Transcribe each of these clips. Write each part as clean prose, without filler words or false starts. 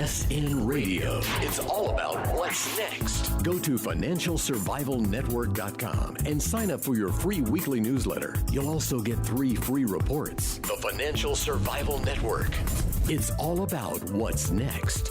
SN Radio. It's all about what's next. Go to financialsurvivalnetwork.com and sign up for your free weekly newsletter. You'll also get 3 free reports. The Financial Survival Network. It's all about what's next.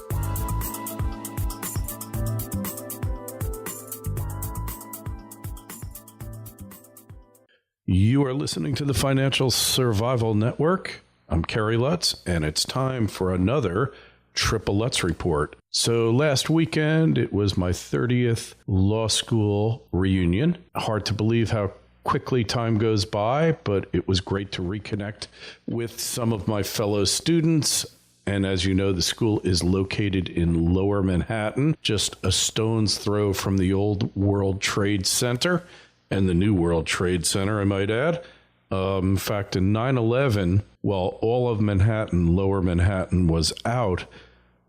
You are listening to the Financial Survival Network. I'm Kerry Lutz, and it's time for another Triple Lutz Report. So last weekend, it was my 30th law school reunion. Hard to believe how quickly time goes by, but it was great to reconnect with some of my fellow students. And as you know, the school is located in Lower Manhattan, just a stone's throw from the old World Trade Center and the new World Trade Center, I might add. In fact, in 9/11, while all of Manhattan, Lower Manhattan, was out,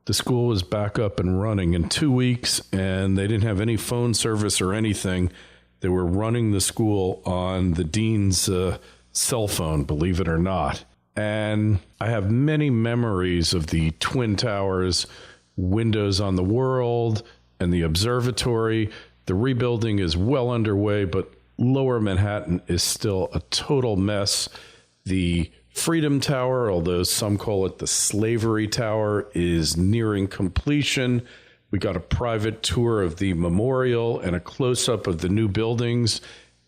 the school was back up and running in 2 weeks, and they didn't have any phone service or anything. They were running the school on the dean's cell phone, believe it or not. And I have many memories of the Twin Towers, windows on the world, and the observatory. The rebuilding is well underway, but Lower Manhattan is still a total mess. The Freedom Tower, although some call it the Slavery Tower, is nearing completion. We got a private tour of the memorial and a close-up of the new buildings,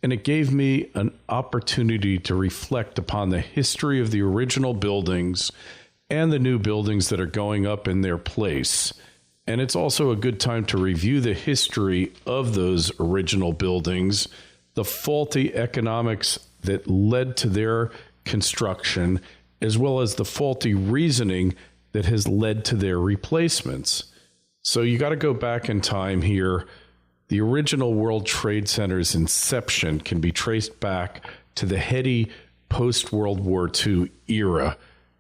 and it gave me an opportunity to reflect upon the history of the original buildings and the new buildings that are going up in their place. And it's also a good time to review the history of those original buildings, the faulty economics that led to their construction, as well as the faulty reasoning that has led to their replacements. So you got to go back in time here. The original World Trade Center's inception can be traced back to the heady post-World War II era.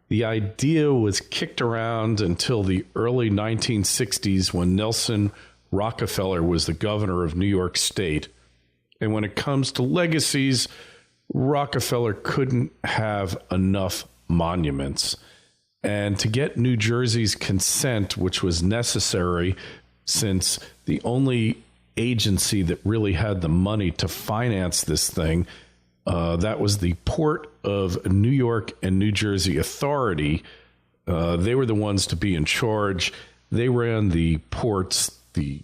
The idea was kicked around until the early 1960s when Nelson Rockefeller was the governor of New York State. And when it comes to legacies, Rockefeller couldn't have enough monuments. And to get New Jersey's consent, which was necessary since the only agency that really had the money to finance this thing, that was the Port of New York and New Jersey Authority. They were the ones to be in charge. They ran the ports, the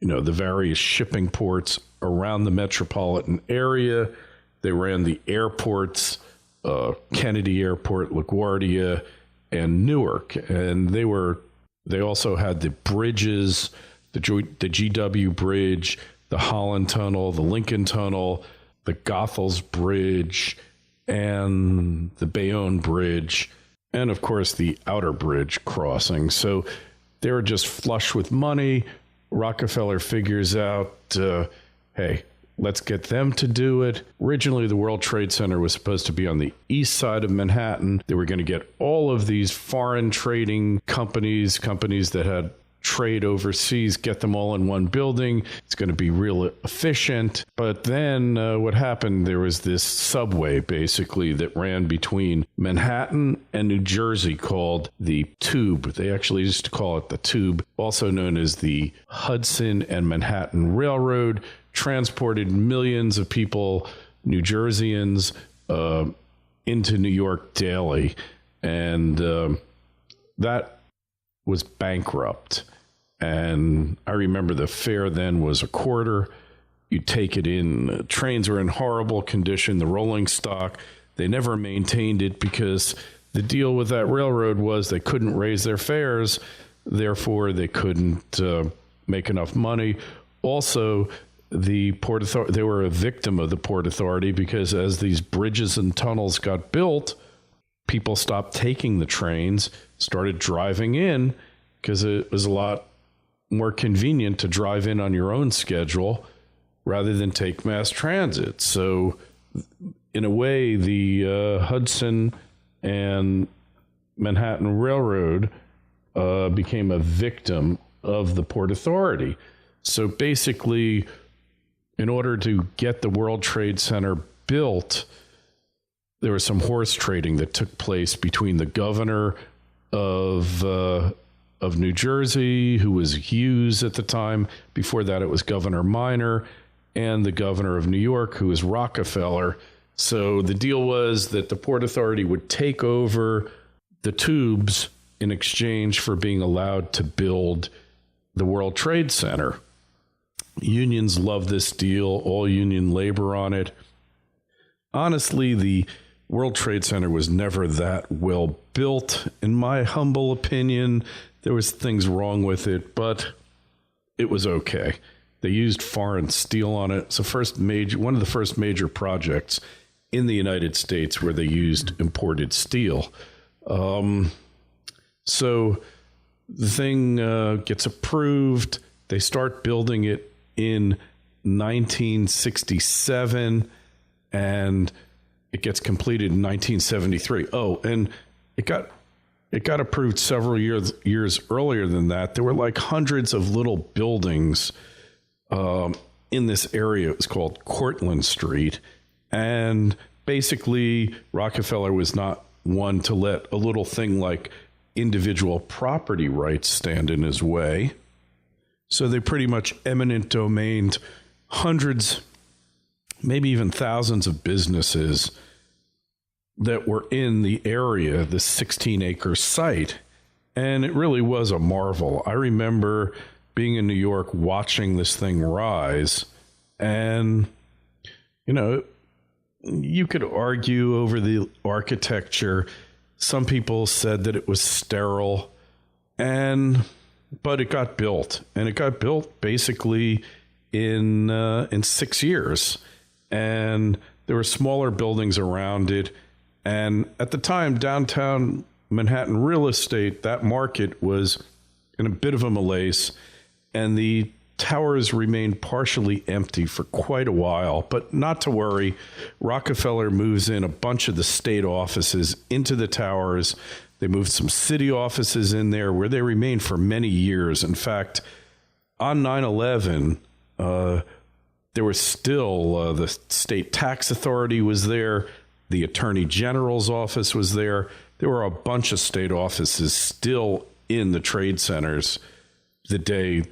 various shipping ports around the metropolitan area. They ran the airports, Kennedy Airport, LaGuardia, and Newark. And they also had the bridges, the GW Bridge, the Holland Tunnel, the Lincoln Tunnel, the Goethals Bridge, and the Bayonne Bridge, and of course the Outer Bridge crossing. So they were just flush with money. Rockefeller figures out, hey, let's get them to do it. Originally, the World Trade Center was supposed to be on the east side of Manhattan. They were going to get all of these foreign trading companies that had trade overseas, get them all in one building. It's going to be real efficient. But then what happened, there was this subway basically that ran between Manhattan and New Jersey called the Tube. They actually used to call it the Tube, also known as the Hudson and Manhattan Railroad, transported millions of people, New Jerseyans, into New York daily. And that was bankrupt. And I remember the fare then was a quarter. You take it in. Trains were in horrible condition. The rolling stock, they never maintained it because the deal with that railroad was they couldn't raise their fares. Therefore, they couldn't make enough money. Also, the Port Authority, they were a victim of the Port Authority because as these bridges and tunnels got built, people stopped taking the trains, started driving in because it was a lot more convenient to drive in on your own schedule rather than take mass transit. So in a way, the Hudson and Manhattan Railroad became a victim of the Port Authority. So basically, in order to get the World Trade Center built, there was some horse trading that took place between the governor of of New Jersey, who was Hughes at the time. Before that, it was Governor Minor, and the governor of New York, who was Rockefeller. So the deal was that the Port Authority would take over the tubes in exchange for being allowed to build the World Trade Center. Unions love this deal, all union labor on it. Honestly, the World Trade Center was never that well built, in my humble opinion. There was things wrong with it, but it was okay. They used foreign steel on it. It's one of the first major projects in the United States where they used imported steel. So the thing gets approved. They start building it in 1967, and it gets completed in 1973. Oh, and it got approved several years earlier than that. There were like hundreds of little buildings in this area. It was called Cortlandt Street. And basically, Rockefeller was not one to let a little thing like individual property rights stand in his way. So they pretty much eminent domained hundreds, maybe even thousands of businesses that were in the area, this 16-acre site. And it really was a marvel. I remember being in New York watching this thing rise. And, you know, you could argue over the architecture. Some people said that it was sterile, but it got built, and it got built basically in 6 years. And there were smaller buildings around it. And at the time, downtown Manhattan real estate, that market was in a bit of a malaise, and the towers remained partially empty for quite a while. But not to worry, Rockefeller moves in a bunch of the state offices into the towers. They moved some city offices in there where they remained for many years. In fact, on 9/11, there was still the state tax authority was there. The attorney general's office was there. There were a bunch of state offices still in the trade centers the day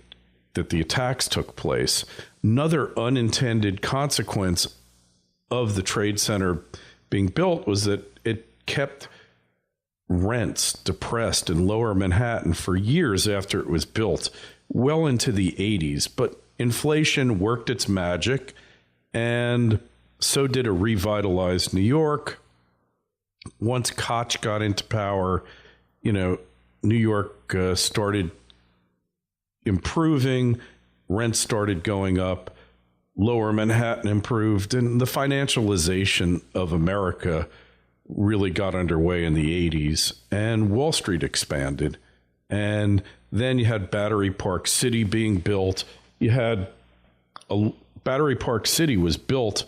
that the attacks took place. Another unintended consequence of the trade center being built was that it kept rents depressed in lower Manhattan for years after it was built, well into the 80s. But inflation worked its magic, and so did a revitalized New York. Once Koch got into power, New York started improving, rents started going up, lower Manhattan improved, and the financialization of America really got underway in the 80s, and Wall Street expanded. And then you had Battery Park City being built. Battery Park City was built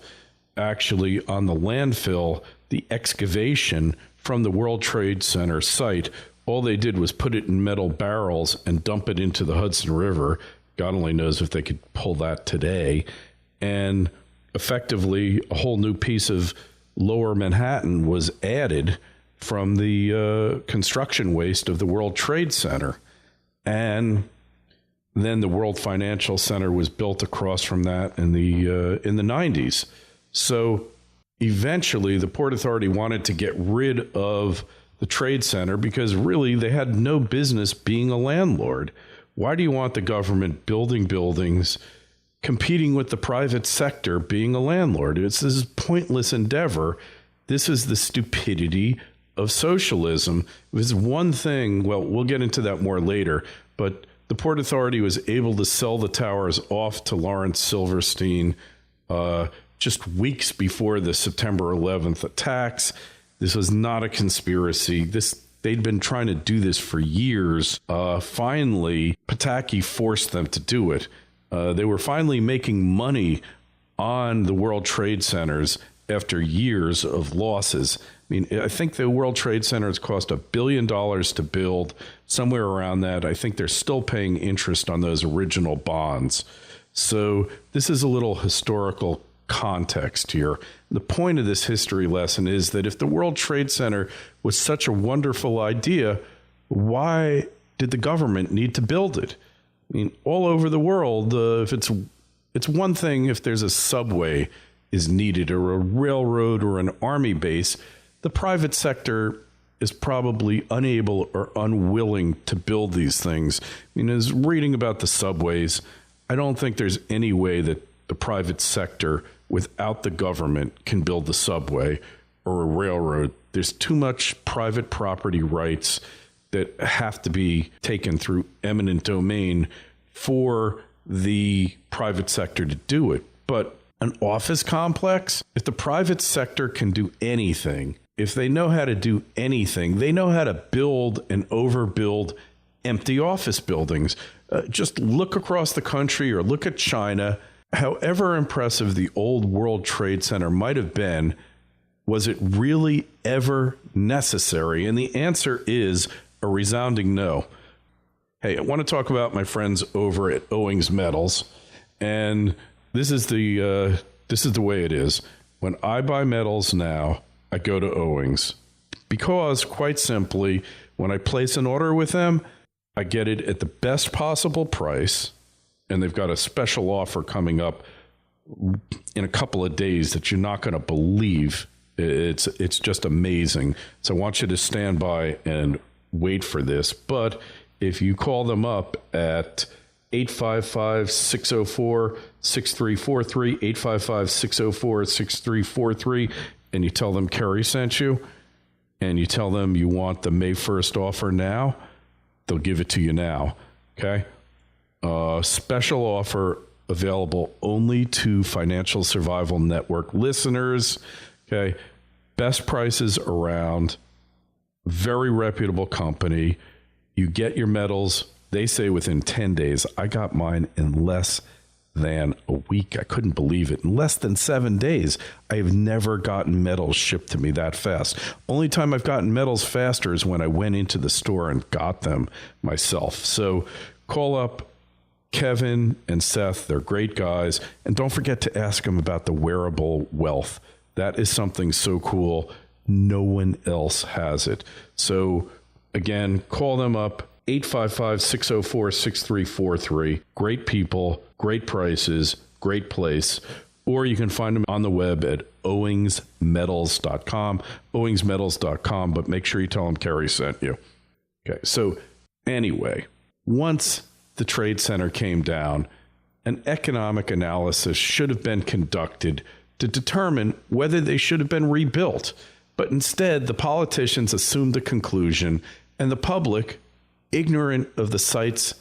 actually on the landfill, the excavation from the World Trade Center site. All they did was put it in metal barrels and dump it into the Hudson River. God only knows if they could pull that today. And effectively, a whole new piece of lower Manhattan was added from the construction waste of the World Trade Center. And then the World Financial Center was built across from that in the 90s. So eventually, the Port Authority wanted to get rid of the Trade Center because really they had no business being a landlord. Why do you want the government building buildings, competing with the private sector being a landlord? This is a pointless endeavor. This is the stupidity of socialism. It was one thing, well, we'll get into that more later, but the Port Authority was able to sell the towers off to Lawrence Silverstein just weeks before the September 11th attacks. This was not a conspiracy. They'd been trying to do this for years. Finally, Pataki forced them to do it. They were finally making money on the World Trade Centers after years of losses. I mean, I think the World Trade Centers cost $1 billion to build, somewhere around that. I think they're still paying interest on those original bonds. So this is a little historical context here. The point of this history lesson is that if the World Trade Center was such a wonderful idea, why did the government need to build it? I mean, all over the world, if it's one thing if there's a subway is needed or a railroad or an army base, the private sector is probably unable or unwilling to build these things. I mean, as reading about the subways, I don't think there's any way that the private sector without the government can build the subway or a railroad. There's too much private property rights that have to be taken through eminent domain for the private sector to do it. But an office complex, if the private sector can do anything, if they know how to do anything, they know how to build and overbuild empty office buildings. Just look across the country or look at China. However impressive the old World Trade Center might have been, was it really ever necessary? And the answer is a resounding no. Hey, I want to talk about my friends over at Owings Metals, and this is the way it is. When I buy metals now, I go to Owings because, quite simply, when I place an order with them, I get it at the best possible price, and they've got a special offer coming up in a couple of days that you're not going to believe. It's just amazing. So I want you to stand by and wait for this. But if you call them up at 855-604-6343, 855-604-6343, and you tell them Kerry sent you, and you tell them you want the May 1st offer now, they'll give it to you now, okay? Special offer available only to Financial Survival Network listeners, okay? Best prices around, very reputable company. You get your metals, they say within 10 days. I got mine in less than a week. I couldn't believe it. In less than 7 days. I have never gotten metals shipped to me that fast. Only time I've gotten metals faster is when I went into the store and got them myself. So call up Kevin and Seth. They're great guys. And don't forget to ask them about the wearable wealth. That is something so cool. No one else has it. So again, call them up, 855-604-6343. Great people, great prices, great place. Or you can find them on the web at owingsmetals.com, owingsmetals.com, but make sure you tell them Kerry sent you. Okay, so anyway, once the Trade Center came down, an economic analysis should have been conducted to determine whether they should have been rebuilt. But instead, the politicians assumed the conclusion, and the public, ignorant of the site's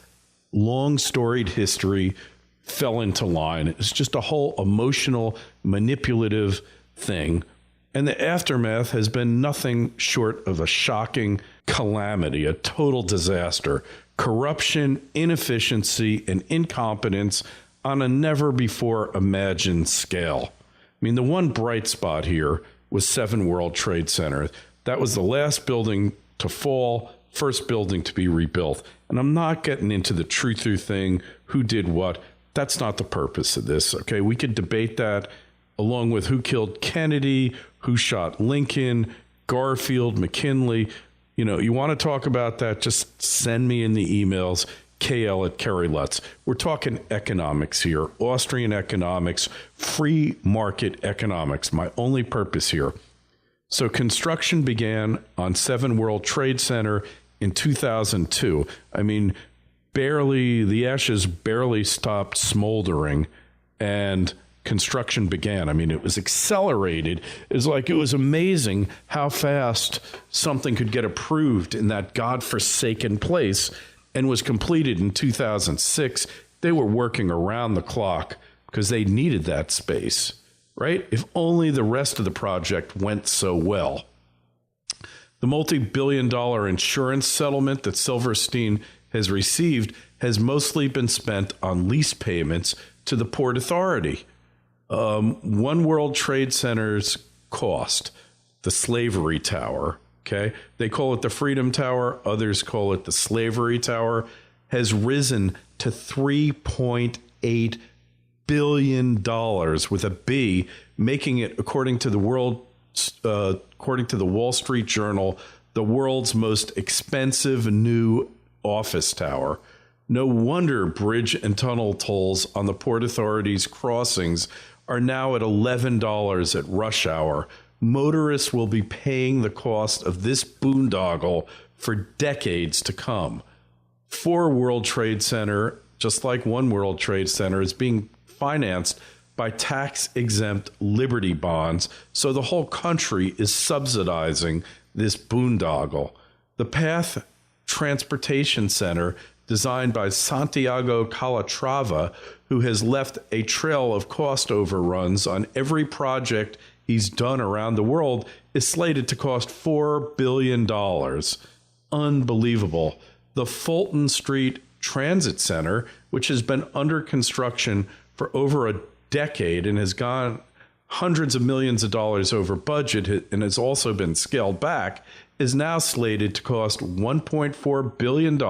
long storied history, fell into line. It's just a whole emotional, manipulative thing. And the aftermath has been nothing short of a shocking calamity, a total disaster. Corruption, inefficiency, and incompetence on a never before imagined scale. I mean, the one bright spot here was 7 World Trade Center. That was the last building to fall, first building to be rebuilt. And I'm not getting into the truther thing, who did what. That's not the purpose of this, okay? We could debate that along with who killed Kennedy, who shot Lincoln, Garfield, McKinley. You know, you want to talk about that, just send me in the emails, KL@Kerry Lutz. We're talking economics here, Austrian economics, free market economics, my only purpose here. So construction began on 7 World Trade Center in 2002. I mean, the ashes barely stopped smoldering and construction began. I mean, it was accelerated. It was amazing how fast something could get approved in that godforsaken place and was completed in 2006. They were working around the clock because they needed that space, right? If only the rest of the project went so well. The multi-billion-dollar insurance settlement that Silverstein has received has mostly been spent on lease payments to the Port Authority. One World Trade Center's cost, the Slavery Tower, okay? They call it the Freedom Tower. Others call it the Slavery Tower, has risen to $3.8 billion with a B, making it, according to the Wall Street Journal, the world's most expensive new office tower. No wonder bridge and tunnel tolls on the Port Authority's crossings are now at $11 at rush hour. Motorists will be paying the cost of this boondoggle for decades to come. 4 World Trade Center, just like 1 World Trade Center, is being financed by tax-exempt Liberty bonds, so the whole country is subsidizing this boondoggle. The Path Transportation Center, designed by Santiago Calatrava, who has left a trail of cost overruns on every project he's done around the world, is slated to cost $4 billion. Unbelievable. The Fulton Street Transit Center, which has been under construction for over a decade and has gone hundreds of millions of dollars over budget and has also been scaled back, is now slated to cost $1.4 billion,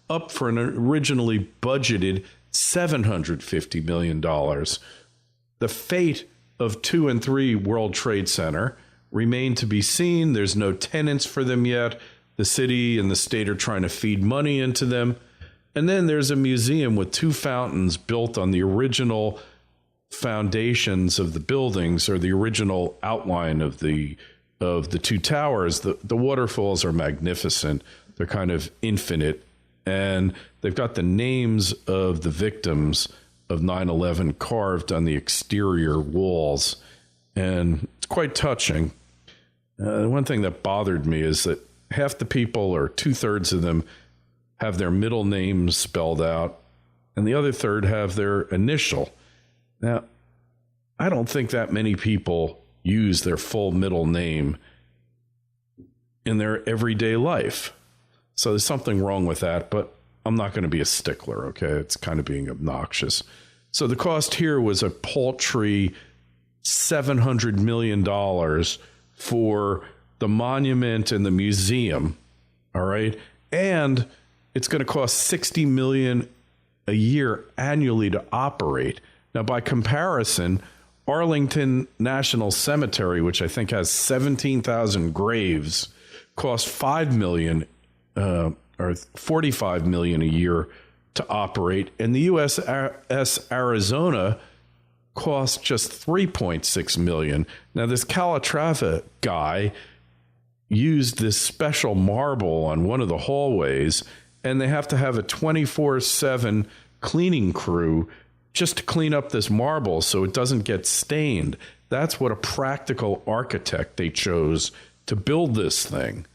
up for an originally budgeted $750 million. The fate of 2 and 3 World Trade Center remain to be seen. There's no tenants for them yet. The city and the state are trying to feed money into them. And then there's a museum with 2 fountains built on the original foundations of the buildings, or the original outline of the 2 towers. The waterfalls are magnificent. They're kind of infinite. And they've got the names of the victims of 9/11 carved on the exterior walls. And it's quite touching. One thing that bothered me is that half the people, or 2/3 of them, have their middle names spelled out, and the other third have their initial. Now, I don't think that many people use their full middle name in their everyday life. So there's something wrong with that, but I'm not going to be a stickler, okay? It's kind of being obnoxious. So the cost here was a paltry $700 million for the monument and the museum, all right? And it's going to cost $60 million a year annually to operate. Now, by comparison, Arlington National Cemetery, which I think has 17,000 graves, cost $5 million or $45 million a year to operate, and the USS Arizona costs just $3.6 million. Now, this Calatrava guy used this special marble on one of the hallways, and they have to have a 24/7 cleaning crew just to clean up this marble so it doesn't get stained. That's what a practical architect they chose to build this thing.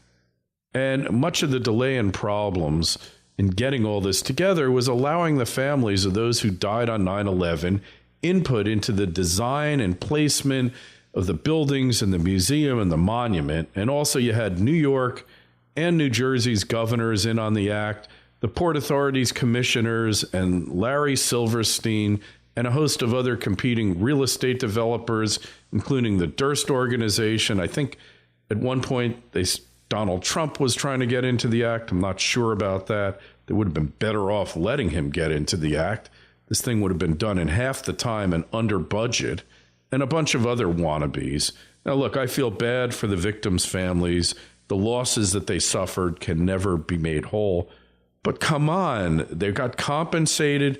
And much of the delay and problems in getting all this together was allowing the families of those who died on 9/11 input into the design and placement of the buildings and the museum and the monument. And also you had New York and New Jersey's governors in on the act, the Port Authority's commissioners, and Larry Silverstein, and a host of other competing real estate developers, including the Durst Organization. I think at one point Donald Trump was trying to get into the act. I'm not sure about that. They would have been better off letting him get into the act. This thing would have been done in half the time and under budget, and a bunch of other wannabes. Now, look, I feel bad for the victims' families. The losses that they suffered can never be made whole. But come on, they got compensated.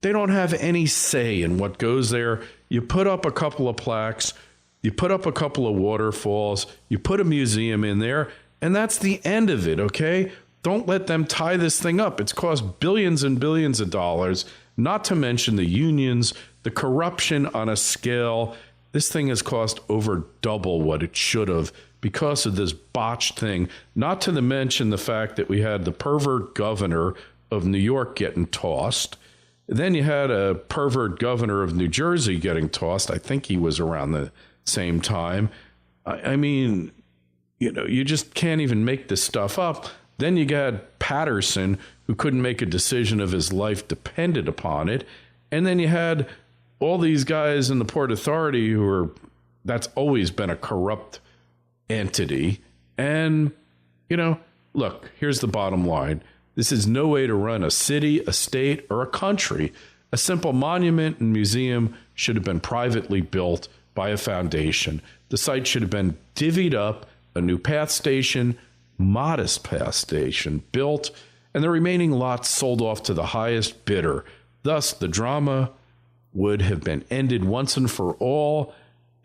They don't have any say in what goes there. You put up a couple of plaques, you put up a couple of waterfalls, you put a museum in there, and that's the end of it, okay? Don't let them tie this thing up. It's cost billions and billions of dollars, not to mention the unions, the corruption on a scale. This thing has cost over double what it should have because of this botched thing, not to mention the fact that we had the pervert governor of New York getting tossed. Then you had a pervert governor of New Jersey getting tossed. I think he was around the same time. I mean, you know, you just can't even make this stuff up. Then you got Patterson, who couldn't make a decision if his life depended upon it. And then you had all these guys in the Port Authority who are, that's always been a corrupt entity. And, you know, look, here's the bottom line. This is no way to run a city, a state, or a country. A simple monument and museum should have been privately built by a foundation. The site should have been divvied up, a new path station, modest path station built, and the remaining lots sold off to the highest bidder. Thus, the drama would have been ended once and for all,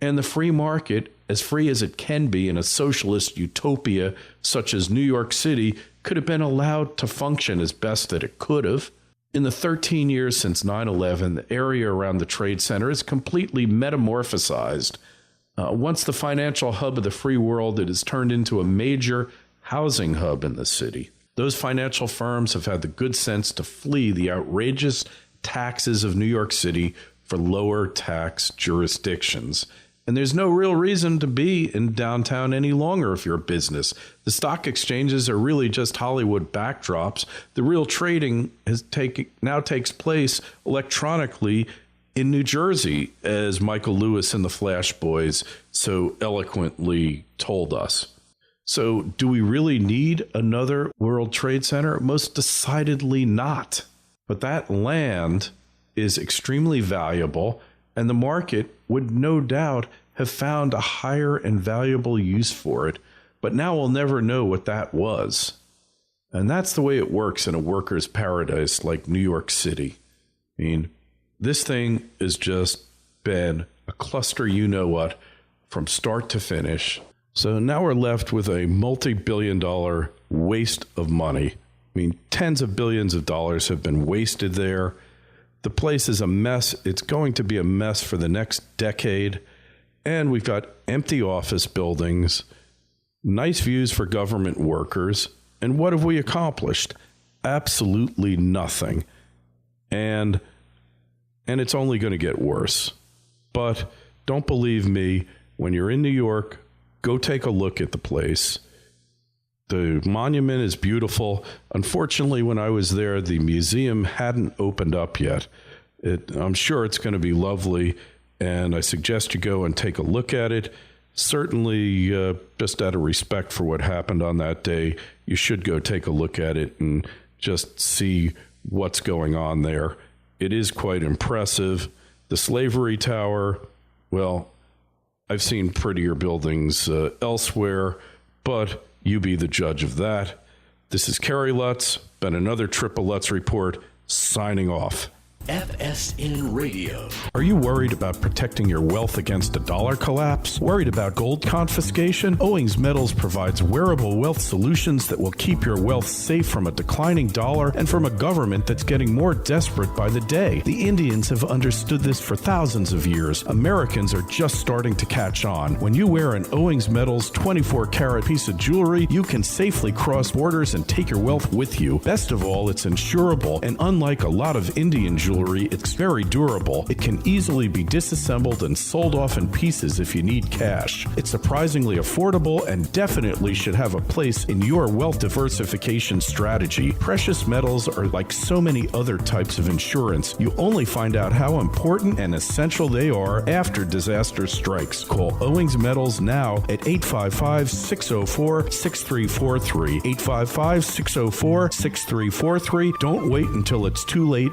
and the free market, as free as it can be in a socialist utopia such as New York City, could have been allowed to function as best that it could have. In the 13 years since 9/11, the area around the Trade Center is completely metamorphosized. Once the financial hub of the free world, it has turned into a major housing hub in the city. Those financial firms have had the good sense to flee the outrageous taxes of New York City for lower tax jurisdictions. And there's no real reason to be in downtown any longer if you're a business. The stock exchanges are really just Hollywood backdrops. The real trading now takes place electronically in New Jersey, as Michael Lewis and the Flash Boys so eloquently told us. So do we really need another World Trade Center? Most decidedly not. But that land is extremely valuable, and the market would no doubt have found a higher and valuable use for it, but now we'll never know what that was. And that's the way it works in a worker's paradise like New York City. I mean, this thing has just been a cluster you-know-what from start to finish. So now we're left with a multi-billion-dollar waste of money. I mean, tens of billions of dollars have been wasted there. The place is a mess. It's going to be a mess for the next decade. And we've got empty office buildings, nice views for government workers. And what have we accomplished? Absolutely nothing. And it's only going to get worse. But don't believe me, when you're in New York, go take a look at the place. The monument is beautiful. Unfortunately, when I was there, the museum hadn't opened up yet. I'm sure it's going to be lovely, and I suggest you go and take a look at it. Certainly, just out of respect for what happened on that day, you should go take a look at it and just see what's going on there. It is quite impressive. The Slavery Tower, well, I've seen prettier buildings elsewhere, but you be the judge of that. This is Kerry Lutz, been another Triple Lutz Report, signing off. FSN Radio. Are you worried about protecting your wealth against a dollar collapse? Worried about gold confiscation? Owings Metals provides wearable wealth solutions that will keep your wealth safe from a declining dollar and from a government that's getting more desperate by the day. The Indians have understood this for thousands of years. Americans are just starting to catch on. When you wear an Owings Metals 24-karat piece of jewelry, you can safely cross borders and take your wealth with you. Best of all, it's insurable, and unlike a lot of Indian jewelry, it's very durable. It can easily be disassembled and sold off in pieces if you need cash. It's surprisingly affordable and definitely should have a place in your wealth diversification strategy. Precious metals are like so many other types of insurance. You only find out how important and essential they are after disaster strikes. Call Owings Metals now at 855-604-6343. 855-604-6343. Don't wait until it's too late.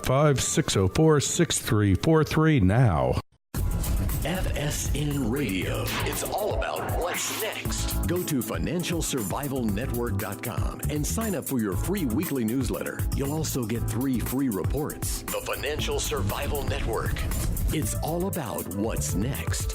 855-604-6343 now. FSN Radio. It's all about what's next. Go to financialsurvivalnetwork.com and sign up for your free weekly newsletter. You'll also get 3 free reports. The Financial Survival Network. It's all about what's next.